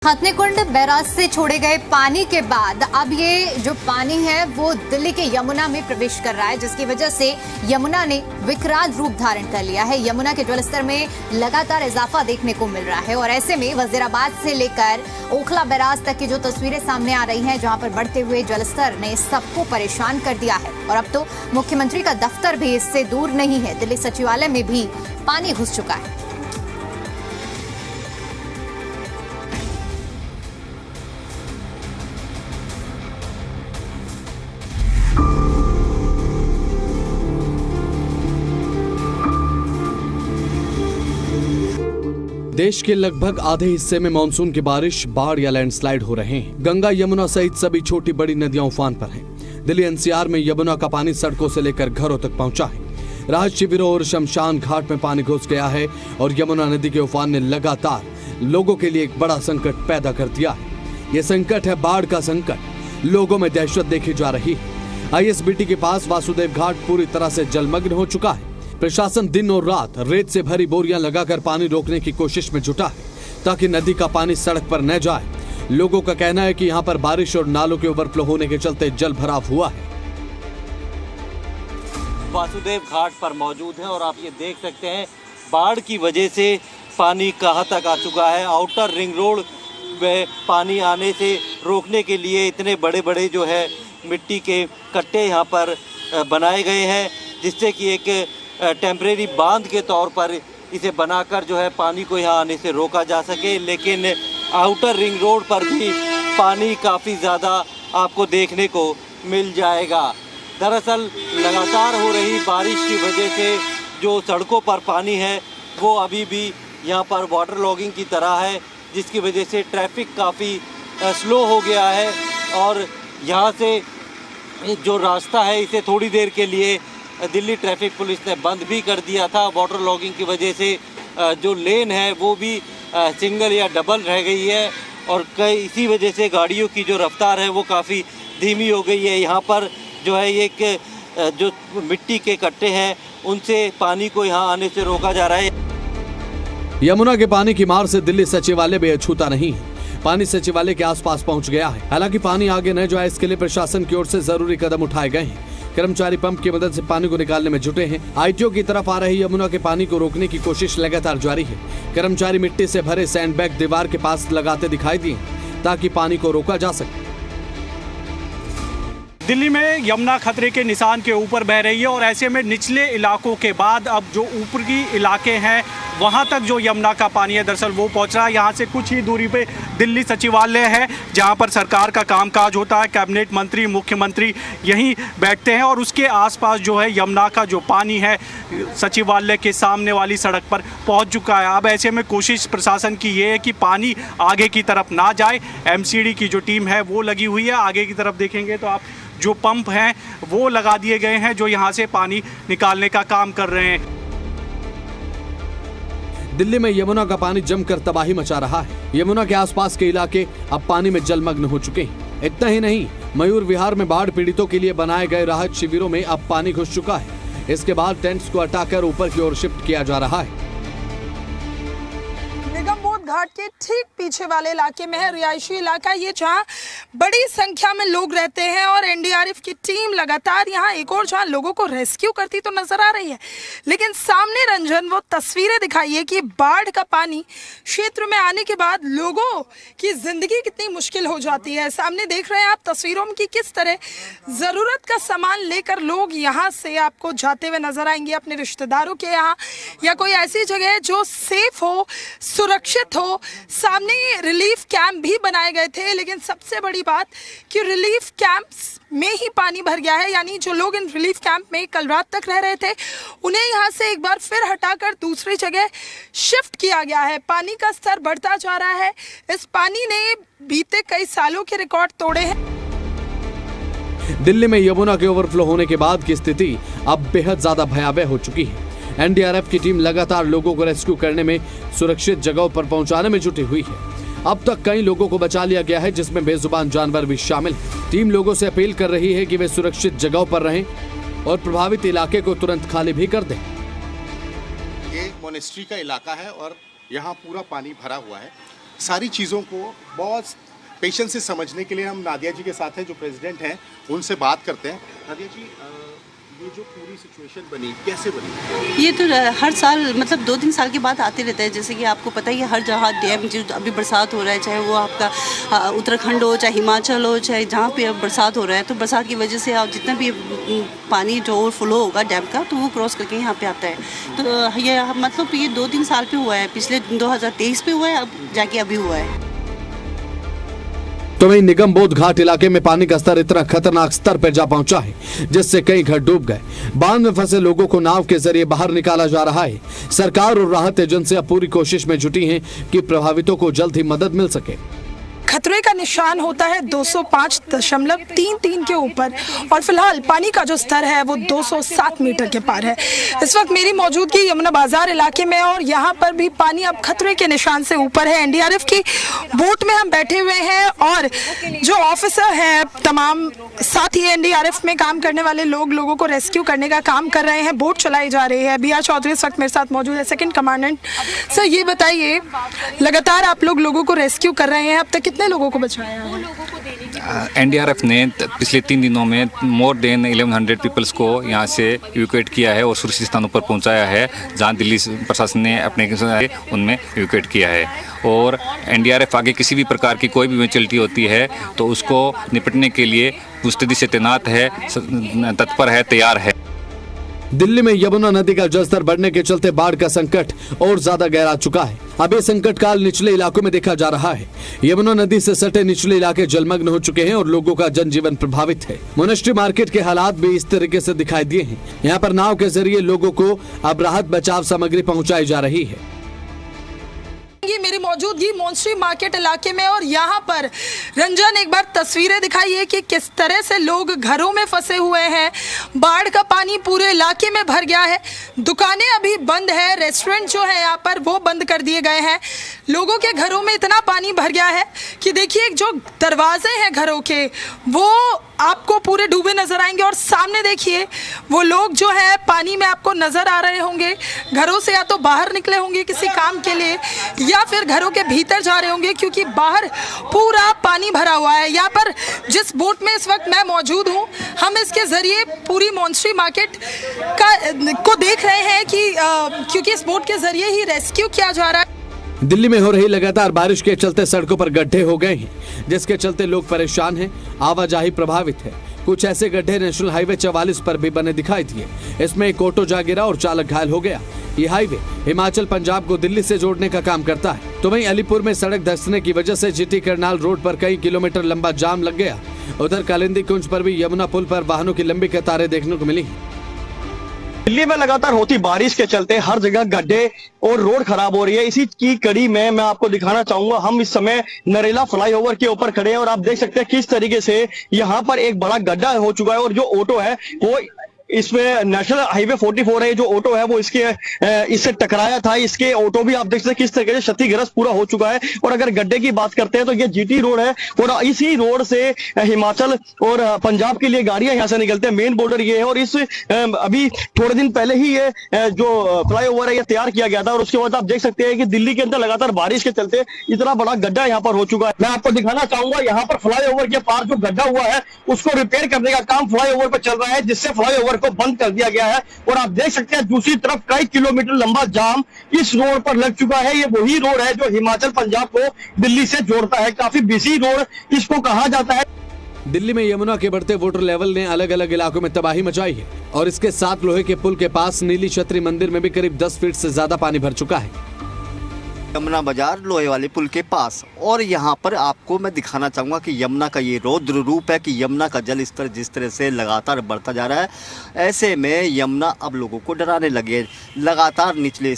Hathnikund barrage से छोड़े गए पानी के बाद अब ये जो पानी है वो दिल्ली के यमुना में प्रवेश कर रहा है, जिसकी वजह से यमुना ने विकराल रूप धारण कर लिया है। यमुना के जलस्तर में लगातार इजाफा देखने को मिल रहा है और ऐसे में वजीराबाद से लेकर ओखला बैराज तक की जो तस्वीरें सामने आ रही हैं, जहां पर बढ़ते हुए जलस्तर ने सबको परेशान कर दिया है और अब तो मुख्यमंत्री का दफ्तर भी इससे दूर नहीं है। दिल्ली सचिवालय में भी पानी घुस चुका है। देश के लगभग आधे हिस्से में मानसून की बारिश, बाढ़ या लैंडस्लाइड हो रहे हैं। गंगा, यमुना सहित सभी छोटी बड़ी नदियां उफान पर हैं। दिल्ली एनसीआर में यमुना का पानी सड़कों से लेकर घरों तक पहुंचा है। राहत शिविरों और शमशान घाट में पानी घुस गया है और यमुना नदी के उफान ने लगातार लोगों के लिए एक बड़ा संकट पैदा कर दिया है। ये संकट है बाढ़ का संकट। लोगों में दहशत देखी जा रही है। आईएसबीटी के पास वासुदेव घाट पूरी तरह से जलमग्न हो चुका है। प्रशासन दिन और रात रेत से भरी बोरियां लगाकर पानी रोकने की कोशिश में जुटा है ताकि नदी का पानी सड़क पर न जाए। लोगों का कहना है कि यहां पर बारिश और नालों के ओवरफ्लो होने के चलते जल भराव हुआ है। वासुदेव घाट पर मौजूद है और आप ये देख सकते हैं बाढ़ की वजह से पानी कहां तक आ चुका है। आउटर रिंग रोड में पानी आने से रोकने के लिए इतने बड़े बड़े जो है मिट्टी के कट्टे यहाँ पर बनाए गए हैं, जिससे कि एक टेम्परेरी बांध के तौर पर इसे बनाकर जो है पानी को यहाँ आने से रोका जा सके। लेकिन आउटर रिंग रोड पर भी पानी काफ़ी ज़्यादा आपको देखने को मिल जाएगा। दरअसल लगातार हो रही बारिश की वजह से जो सड़कों पर पानी है वो अभी भी यहाँ पर वाटर लॉगिंग की तरह है, जिसकी वजह से ट्रैफिक काफ़ी स्लो हो गया है और यहाँ से जो रास्ता है इसे थोड़ी देर के लिए दिल्ली ट्रैफिक पुलिस ने बंद भी कर दिया था। वाटर लॉगिंग की वजह से जो लेन है वो भी सिंगल या डबल रह गई है और इसी वजह से गाड़ियों की जो रफ्तार है वो काफ़ी धीमी हो गई है। यहाँ पर जो है एक जो मिट्टी के कट्टे हैं उनसे पानी को यहाँ आने से रोका जा रहा है। यमुना के पानी की मार से दिल्ली सचिवालय भी अछूता नहीं है। पानी सचिवालय के आसपास पहुंच गया है। हालांकि पानी आगे न जाए इसके लिए प्रशासन की ओर से जरूरी कदम उठाए गए हैं। कर्मचारी पंप की मदद से पानी को निकालने में जुटे हैं। आईटीओ की तरफ आ रही यमुना के पानी को रोकने की कोशिश लगातार जारी है। कर्मचारी मिट्टी से भरे सैंडबैग दीवार के पास लगाते दिखाई दिए ताकि पानी को रोका जा सके। दिल्ली में यमुना खतरे के निशान के ऊपर बह रही है और ऐसे में निचले इलाकों के बाद अब जो ऊपरी इलाके हैं वहां तक जो यमुना का पानी है दरअसल वो पहुंच रहा है। यहाँ से कुछ ही दूरी पे दिल्ली सचिवालय है, जहां पर सरकार का कामकाज होता है। कैबिनेट मंत्री, मुख्यमंत्री यहीं बैठते हैं और उसके आसपास जो है यमुना का जो पानी है सचिवालय के सामने वाली सड़क पर पहुंच चुका है। अब ऐसे में कोशिश प्रशासन की ये है कि पानी आगे की तरफ ना जाए। एमसीडी की जो टीम है वो लगी हुई है। आगे की तरफ देखेंगे तो आप जो पंप हैं वो लगा दिए गए हैं जो यहाँ से पानी निकालने का काम कर रहे हैं। दिल्ली में यमुना का पानी जमकर तबाही मचा रहा है। यमुना के आसपास के इलाके अब पानी में जलमग्न हो चुके हैं। इतना ही नहीं, मयूर विहार में बाढ़ पीड़ितों के लिए बनाए गए राहत शिविरों में अब पानी घुस चुका है। इसके बाद टेंट्स को हटाकर ऊपर की ओर शिफ्ट किया जा रहा है। घाट के ठीक पीछे वाले इलाके में है रिहायशी इलाका ये, जहाँ बड़ी संख्या में लोग रहते हैं और एनडीआरएफ की टीम लगातार यहाँ एक और जहाँ लोगों को रेस्क्यू करती तो नजर आ रही है। लेकिन सामने रंजन वो तस्वीरें दिखाई है कि बाढ़ का पानी क्षेत्र में आने के बाद लोगों की जिंदगी कितनी मुश्किल हो जाती है। सामने देख रहे हैं आप तस्वीरों में कि किस तरह जरूरत का सामान लेकर लोग यहाँ से आपको जाते हुए नजर आएंगे अपने रिश्तेदारों के यहाँ या कोई ऐसी जगह जो सेफ हो, सुरक्षित हो। सामने रिलीफ कैंप भी बनाए गए थे, लेकिन सबसे बड़ी बात कि रिलीफ कैंप्स में ही पानी भर गया है। यानी जो लोग इन रिलीफ कैंप में कल रात तक रह रहे थे उन्हें यहाँ से एक बार फिर हटाकर दूसरी जगह शिफ्ट किया गया है। पानी का स्तर बढ़ता जा रहा है। इस पानी ने बीते कई सालों के रिकॉर्ड तोड़े हैं। दिल्ली में यमुना के ओवरफ्लो होने के बाद की स्थिति अब बेहद ज्यादा भयावह हो चुकी है। एनडीआरएफ की टीम लगातार लोगों को रेस्क्यू करने में, सुरक्षित जगहों पर पहुंचाने में जुटी हुई है। अब तक कई लोगों को बचा लिया गया है, जिसमें बेजुबान जानवर भी शामिल हैं। टीम लोगों से अपील कर रही है कि वे सुरक्षित जगहों पर रहें और प्रभावित इलाके को तुरंत खाली भी कर दें। ये मोनेस्ट्री का इलाका है और यहाँ पूरा पानी भरा हुआ है। सारी चीज़ों को बहुत पेशेंस से समझने के लिए हम नादिया जी के साथ हैं, जो प्रेसिडेंट हैं, उनसे बात करते हैं। नादिया जी, ये जो पूरी सिचुएशन बनी, कैसे बनी? ये तो हर साल मतलब 2-3 साल के बाद आते रहता है। जैसे कि आपको पता ही है, हर जगह डैम जो अभी बरसात हो रहा है, चाहे वो आपका उत्तराखंड हो, चाहे हिमाचल हो, चाहे जहाँ पे अब बरसात हो रहा है, तो बरसात की वजह से आप जितना भी पानी जो ओवरफ्लो होगा डैम का, तो वो क्रॉस करके यहाँ पे आता है। तो ये मतलब ये 2-3 साल पे हुआ है, पिछले 2023 पे हुआ है, अब जाके अभी हुआ है। तो वहीं निगम बोध घाट इलाके में पानी का स्तर इतना खतरनाक स्तर पर जा पहुंचा है जिससे कई घर डूब गए। बांध में फंसे लोगों को नाव के जरिए बाहर निकाला जा रहा है। सरकार और राहत एजेंसियां पूरी कोशिश में जुटी हैं कि प्रभावितों को जल्द ही मदद मिल सके। खतरे का निशान होता है 205.33 के ऊपर और फिलहाल पानी का जो स्तर है वो 207 मीटर के पार है। इस वक्त मेरी मौजूदगी यमुना बाजार इलाके में और यहाँ पर भी पानी अब खतरे के निशान से ऊपर है। एनडीआरएफ की बोट में हम बैठे हुए हैं और जो ऑफिसर हैं, तमाम साथ ही एनडीआरएफ में काम करने वाले लोगों को रेस्क्यू करने का काम कर रहे हैं। बोट चलाई जा रही है। बी आर चौधरी इस वक्त मेरे साथ मौजूद है, सेकंड कमांडेंट। सर, ये बताइए, लगातार आप लोगों को रेस्क्यू कर रहे हैं, अब तक कितने लोगों को बचाया है? एनडीआरएफ ने पिछले 3 दिनों में मोर देन 1100 पीपल्स को यहाँ से इवैक्यूएट किया है और सुरक्षित स्थानों पर पहुँचाया है, जहाँ दिल्ली प्रशासन ने अपने उनमें इवैक्यूएट किया है। और एनडीआरएफ आगे किसी भी प्रकार की कोई भी इवेंचुअलिटी होती है तो उसको निपटने के लिए मुस्तैदी से तैनात है, तत्पर है, तैयार है। दिल्ली में यमुना नदी का जलस्तर बढ़ने के चलते बाढ़ का संकट और ज्यादा गहरा चुका है। अब ये संकट काल निचले इलाकों में देखा जा रहा है। यमुना नदी से सटे निचले इलाके जलमग्न हो चुके हैं और लोगों का जनजीवन प्रभावित है। मोनेस्ट्री मार्केट के हालात भी इस तरीके से दिखाई दिए हैं। यहाँ पर नाव के जरिए लोगों को अब राहत बचाव सामग्री पहुँचाई जा रही है। मेरी मौजूदगी मोनेस्ट्री मार्केट इलाके में और यहाँ पर रंजन, एक बार तस्वीरें दिखाइए कि किस तरह से लोग घरों में फंसे हुए हैं। बाढ़ का पानी पूरे इलाके में भर गया है। दुकानें अभी बंद है, रेस्टोरेंट जो है यहाँ पर वो बंद कर दिए गए हैं। लोगों के घरों में इतना पानी भर गया है कि देखिए, जो दरवाजे हैं घरों के वो आपको पूरे डूबे नजर आएंगे और सामने देखिए वो लोग जो है पानी में आपको नजर आ रहे होंगे। घरों से या तो बाहर निकले होंगे किसी काम के लिए या फिर घरों के भीतर जा रहे होंगे, क्योंकि बाहर पूरा पानी भरा हुआ है। यहाँ पर जिस बोट में इस वक्त मैं मौजूद हूँ, हम इसके जरिए पूरी मोनेस्ट्री मार्केट को देख रहे हैं कि क्योंकि इस बोट के जरिए ही रेस्क्यू किया जा रहा है। दिल्ली में हो रही लगातार बारिश के चलते सड़कों पर गड्ढे हो गए हैं, जिसके चलते लोग परेशान हैं, आवाजाही प्रभावित है। कुछ ऐसे गड्ढे नेशनल हाईवे 44 पर भी बने दिखाई दिए। इसमें एक ऑटो जा गिरा और चालक घायल हो गया। ये हाईवे हिमाचल पंजाब को दिल्ली से जोड़ने का काम करता है। तो वहीं अलीपुर में सड़क धंसने की वजह से जीटी करनाल रोड पर कई किलोमीटर लंबा जाम लग गया। उधर कालिंदी कुंज पर भी यमुना पुल पर वाहनों की लंबी कतारें देखने को मिली। दिल्ली में लगातार होती बारिश के चलते हर जगह गड्ढे और रोड खराब हो रही है। इसी की कड़ी में मैं आपको दिखाना चाहूंगा, हम इस समय नरेला फ्लाईओवर के ऊपर खड़े हैं और आप देख सकते हैं किस तरीके से यहाँ पर एक बड़ा गड्ढा हो चुका है और जो ऑटो है वो इसमें नेशनल हाईवे 44 है, जो ऑटो है वो इससे टकराया था। इसके ऑटो भी आप देख सकते हैं किस तरीके से क्षतिग्रस्त पूरा हो चुका है। और अगर गड्ढे की बात करते हैं तो ये जीटी रोड है और इसी रोड से हिमाचल और पंजाब के लिए गाड़ियां यहाँ से निकलते हैं। मेन बॉर्डर ये है और इस अभी थोड़े दिन पहले ही ये जो फ्लाईओवर है ये तैयार किया गया था और उसके बाद आप देख सकते हैं कि दिल्ली के अंदर लगातार बारिश के चलते इतना बड़ा गड्ढा यहाँ पर हो चुका है। मैं आपको दिखाना चाहूंगा, यहाँ पर फ्लाईओवर के पार जो गड्ढा हुआ है उसको रिपेयर करने का काम फ्लाईओवर पर चल रहा है, जिससे फ्लाईओवर को बंद कर दिया गया है। और आप देख सकते हैं दूसरी तरफ कई किलोमीटर लंबा जाम इस रोड पर लग चुका है। ये वही रोड है जो हिमाचल पंजाब को दिल्ली से जोड़ता है। काफी बिजी रोड इसको कहा जाता है। दिल्ली में यमुना के बढ़ते वाटर लेवल ने अलग अलग इलाकों में तबाही मचाई है और इसके साथ लोहे के पुल के पास नीली छतरी मंदिर में भी करीब 10 फीट से ज्यादा पानी भर चुका है। यमुना बाजार लोहे वाले पुल के पास, और यहाँ पर आपको मैं दिखाना चाहूँगा कि यमुना का ये रौद्र रूप है कि यमुना का जल स्तर जिस तरह से लगातार बढ़ता जा रहा है, ऐसे में यमुना अब लोगों को डराने लगे। लगातार निचले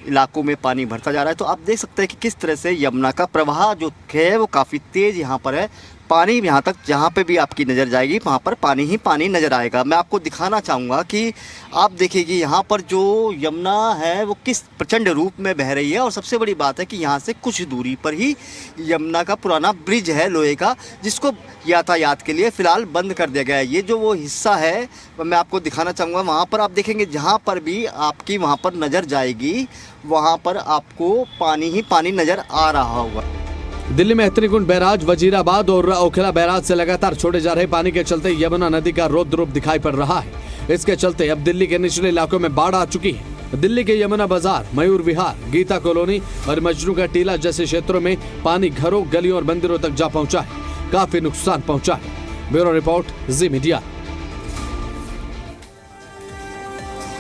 इलाकों में पानी भरता जा रहा है। तो आप देख सकते हैं कि किस तरह से यमुना का प्रवाह जो है वो काफ़ी तेज़ यहाँ पर है। पानी यहाँ तक जहाँ पे भी आपकी नज़र जाएगी वहाँ पर पानी ही पानी नज़र आएगा। मैं आपको दिखाना चाहूँगा कि आप देखिए कि यहाँ पर जो यमुना है वो किस प्रचंड रूप में बह रही है। और सबसे बड़ी बात है कि यहाँ से कुछ दूरी पर ही यमुना का पुराना ब्रिज है लोहे का, जिसको यातायात के लिए फ़िलहाल बंद कर दिया गया है। ये जो वो हिस्सा है मैं आपको दिखाना चाहूँगा, वहाँ पर आप देखेंगे जहाँ पर भी आपकी वहाँ पर नज़र जाएगी वहाँ पर आपको पानी ही पानी नज़र आ रहा होगा। दिल्ली में हथनीकुंड बैराज, वजीराबाद और ओखला बैराज से लगातार छोड़े जा रहे पानी के चलते यमुना नदी का रौद्र रूप दिखाई पड़ रहा है। इसके चलते अब दिल्ली के निचले इलाकों में बाढ़ आ चुकी है। दिल्ली के यमुना बाजार, मयूर विहार, गीता कॉलोनी और मजनू का टीला जैसे क्षेत्रों में पानी घरों, गलियों और मंदिरों तक जा पहुंचा है। काफी नुकसान पहुंचा है। ब्यूरो रिपोर्ट, जी मीडिया।